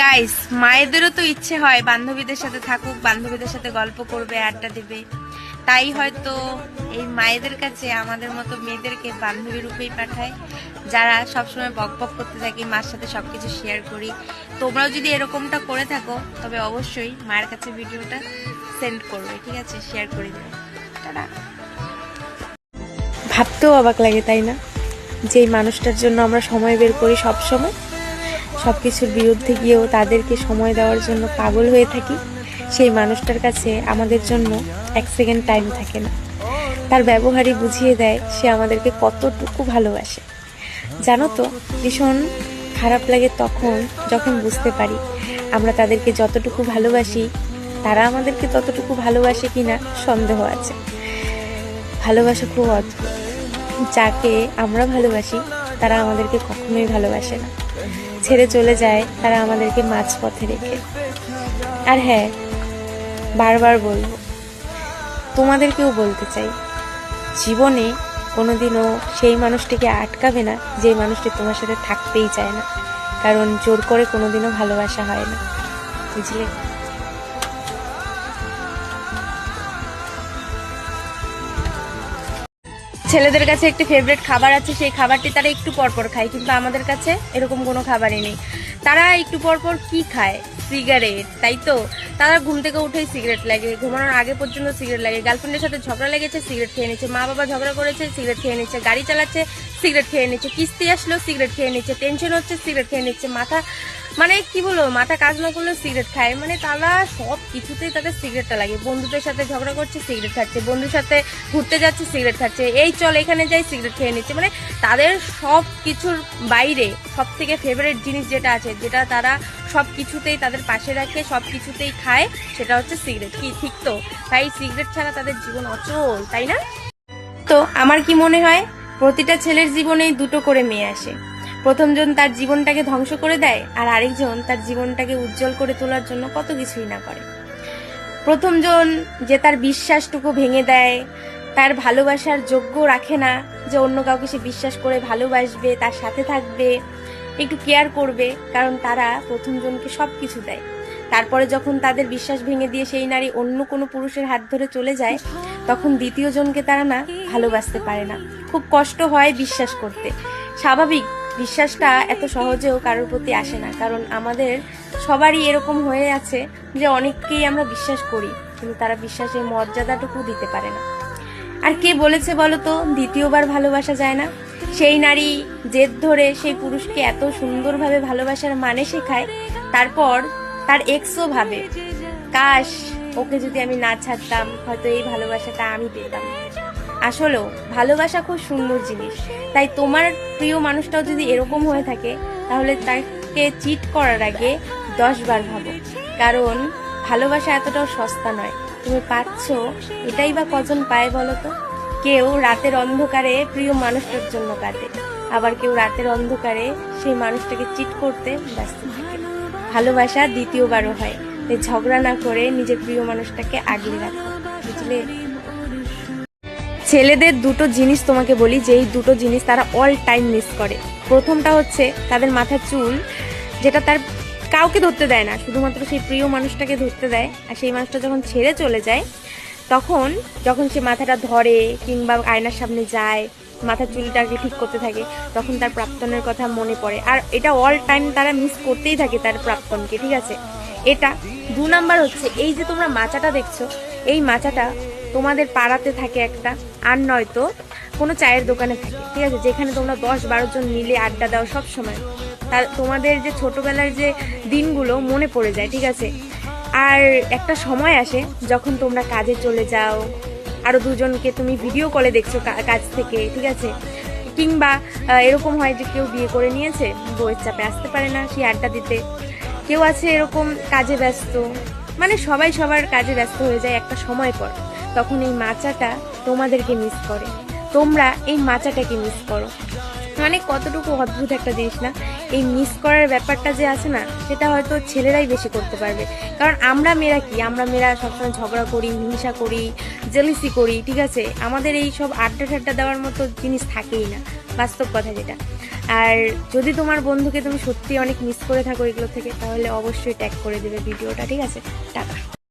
Guys, মায়েদেরও তো ইচ্ছে হয় বান্ধবীদের সাথে থাকুক, বান্ধবীদের সাথে গল্প করবে, আড্ডা দেবে। তাই হয়তো এই মায়েদের কাছে আমাদের মতো মেয়েদেরকে বান্ধবী রূপেই পাঠায়, যারা সবসময় বক বক করতে থাকি, মার সাথে সবকিছু শেয়ার করি। তোমরাও যদি এরকমটা করে থাকো তবে অবশ্যই মায়ের কাছে ভিডিওটা সেন্ড করবে, ঠিক আছে? শেয়ার করে দেবে। টাটা। ভাবতেও অবাক লাগে, তাই না? যে মানুষটার জন্য আমরা সময় বের করি, সব সময় সব কিছুর বিরুদ্ধে গিয়েও তাদেরকে সময় দেওয়ার জন্য পাগল হয়ে থাকি, সেই মানুষটার কাছে আমাদের জন্য এক সেকেন্ড টাইম থাকে না। তার ব্যবহারই বুঝিয়ে দেয় সে আমাদেরকে কতটুকু ভালোবাসে। জানো তো, ভীষণ খারাপ লাগে তখন যখন বুঝতে পারি আমরা তাদেরকে যতটুকু ভালোবাসি তারা আমাদেরকে ততটুকু ভালোবাসে কিনা সন্দেহ আছে। ভালোবাসা খুব অদ্ভুত। যাকে আমরা ভালোবাসি তারা আমাদেরকে কখনোই ভালোবাসে না, ছেড়ে চলে যায় তারা আমাদেরকে মাঝপথে রেখে। আর হ্যাঁ, বারবার বলবো, তোমাদেরকেও বলতে চাই, জীবনে কোনোদিনও সেই মানুষটিকে আটকাবে না যে মানুষটি তোমার সাথে থাকতেই চায় না, কারণ জোর করে কোনোদিনও ভালোবাসা হয় না, বুঝলে? ছেলেদের কাছে একটি ফেভারিট খাবার আছে, সেই খাবারটি তারা একটু পরপর খায়, কিন্তু আমাদের কাছে এরকম কোনো খাবারই নেই। তারা একটু পরপর কি খায়? সিগারেট, তাই তো? তারা ঘুম থেকে উঠেই সিগারেট লাগে, ঘুমানোর আগে পর্যন্ত সিগারেট লাগে। গার্লফ্রেন্ডের সাথে ঝগড়া লেগেছে, সিগারেট খেয়ে নিচ্ছে। মা বাবা ঝগড়া করেছে, সিগারেট খেয়ে নিচ্ছে। গাড়ি চালাচ্ছে, সিগারেট খেয়ে নিচ্ছে। কিস্তি আসলেও সিগারেট খেয়ে নিচ্ছে। টেনশন হচ্ছে, সিগারেট খেয়ে নিচ্ছে। মাথা কি বলবো, মাথা কাজ না করলেও সিগারেট খায়। তারা সব কিছুতেই তাদের সিগারেটটা লাগে। বন্ধুদের সাথে ঝগড়া করছে, সিগারেট খাচ্ছে। বন্ধুর সাথে ঘুরতে যাচ্ছে, সিগারেট খাচ্ছে। এই চল এখানে যাই, সিগারেট খেয়ে নিচ্ছে। তাদের সব কিছুর বাইরে সব থেকে ফেভারিট জিনিস যেটা আছে, যেটা তারা সব কিছুতেই তাদের পাশে রাখে, সব কিছুতেই খায়, সেটা হচ্ছে সিগারেট। কি ঠিক তো? তাই সিগারেট ছাড়া তাদের জীবন অচল, তাই না? তো আমার কি মনে হয়, প্রতিটা ছেলের জীবনেই দুটো করে মেয়ে আসে। প্রথমজন তার জীবনটাকে ধ্বংস করে দেয়, আর আরেকজন তার জীবনটাকে উজ্জ্বল করে তোলার জন্য কত কিছুই না করে। প্রথমজন যে তার বিশ্বাসটুকু ভেঙে দেয়, তার ভালোবাসার যোগ্য রাখে না যে অন্য কাউকে সে বিশ্বাস করে ভালোবাসবে, তার সাথে থাকবে, একটু কেয়ার করবে, কারণ তারা প্রথমজনকে সব কিছু দেয়। তারপরে যখন তাদের বিশ্বাস ভেঙে দিয়ে সেই নারী অন্য কোনো পুরুষের হাত ধরে চলে যায়, তখন দ্বিতীয় জনকে তারা না ভালোবাসতে পারে না। খুব কষ্ট হয় বিশ্বাস করতে। স্বাভাবিক, বিশ্বাসটা এত সহজেও কারোর প্রতি আসে না, কারণ আমাদের সবারই এরকম হয়ে আছে যে অনেককেই আমরা বিশ্বাস করি, কিন্তু তারা বিশ্বাসের মর্যাদাটুকু দিতে পারে না। আর কে বলেছে বলো তো দ্বিতীয়বার ভালোবাসা যায় না? সেই নারী জেদ ধরে সেই পুরুষকে এত সুন্দরভাবে ভালোবাসার মানে শেখায়, তারপর তার এক্সও ভাবে, কাশ ওকে যদি আমি না ছাড়তাম, হয়তো এই ভালোবাসাটা আমি পেতাম। আসলেও ভালোবাসা খুব সুন্দর জিনিস। তাই তোমার প্রিয় মানুষটাও যদি এরকম হয়ে থাকে, তাহলে তাকে চিট করার আগে 10 বার ভাবো, কারণ ভালোবাসা এতটাও সস্তা নয়। তুমি পাচ্ছ, এটাই বা কজন পায় বলো তো? কেউ রাতের অন্ধকারে প্রিয় মানুষটার জন্য কাঁদে, আবার কেউ রাতের অন্ধকারে সেই মানুষটাকে চিট করতে ব্যস্ত থাকে। ভালোবাসা দ্বিতীয়বারও হয়, তাই ঝগড়া না করে নিজের প্রিয় মানুষটাকে আগলে রাখো, বুঝলে? ছেলেদের দুটো জিনিস তোমাকে বলি, যেই দুটো জিনিস তারা অল টাইম মিস করে। প্রথমটা হচ্ছে তাদের মাথার চুল, যেটা তার কাউকে ধরতে দেয় না, শুধুমাত্র সেই প্রিয় মানুষটাকে ধরতে দেয়। আর সেই মানুষটা যখন ছেড়ে চলে যায়, তখন যখন সে মাথাটা ধরে কিংবা আয়নার সামনে যায়, মাথার চুলটাকে ঠিক করতে থাকে, তখন তার প্রাক্তনের কথা মনে পড়ে। আর এটা অল টাইম তারা মিস করতেই থাকে তার প্রাক্তনকে, ঠিক আছে? এটা 2 নাম্বার হচ্ছে, এই যে তোমরা মাচাটা দেখছো, এই মাচাটা তোমাদের পাড়াতে থাকে একটা, আর নয়তো কোনো চায়ের দোকানে থাকে, ঠিক আছে? যেখানে তোমরা 10-12 জন মিলে আড্ডা দাও সব সময়। তার তোমাদের যে ছোটবেলার যে দিনগুলো মনে পড়ে যায়, ঠিক আছে? আর একটা সময় আসে যখন তোমরা কাজে চলে যাও, আরো দুজনকে তুমি ভিডিও কলে দেখছো কাজ থেকে, ঠিক আছে? কিংবা এরকম হয় যে কেউ বিয়ে করে নিয়েছে, বউয়ের চাপে আসতে পারে না সেই আড্ডা দিতে। কেউ আছে এরকম কাজে ব্যস্ত, সবাই সবার কাজে ব্যস্ত হয়ে যায় একটা সময় পর। তখন এই মাচাটা তোমাদেরকে মিস করে, তোমরা এই মাচাটাকে মিস করো। কতটুকু অদ্ভুত একটা জিনিস না? এই মিস করার ব্যাপারটা যে আছে না, সেটা হয়তো ছেলেরাই বেশি করতে পারবে, কারণ আমরা মেয়েরা সবসময় ঝগড়া করি, হিংসা করি, জেলিসি করি, ঠিক আছে? আমাদের এই সব আড্ডা ঠাড্ডা দেওয়ার মতো জিনিস থাকেই না, বাস্তব কথা যেটা। আর যদি তোমার বন্ধুকে তুমি সত্যি অনেক মিস করে থাকো এগুলো থেকে, তাহলে অবশ্যই ট্যাগ করে দেবে ভিডিওটা, ঠিক আছে? টাটা।